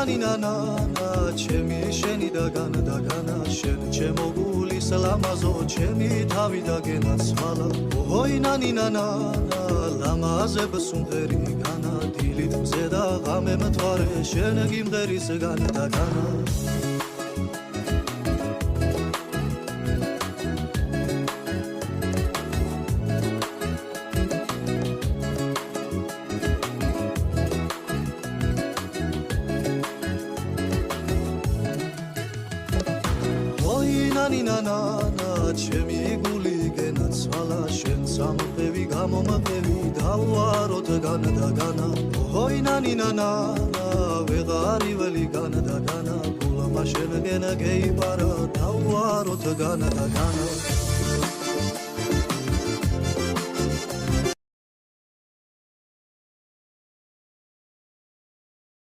ნანა ჩემი შენი და განა შენ ჩემო გულის ლამაზო ჩემი თავი და გენაცვალა ოი ნანა ლამაზებს უმღერი განა დილით მზე და ღამე მთვარე შენ გიმღერის განა და განა ნანა ჩემი გული გენაცვალა შენ სამყევი გამომყევი დავაროთ განა და განა ოი ნანა ვეღარი ველი განა და განა გულმა შენ გენა გეიპარა დავაროთ განა და განა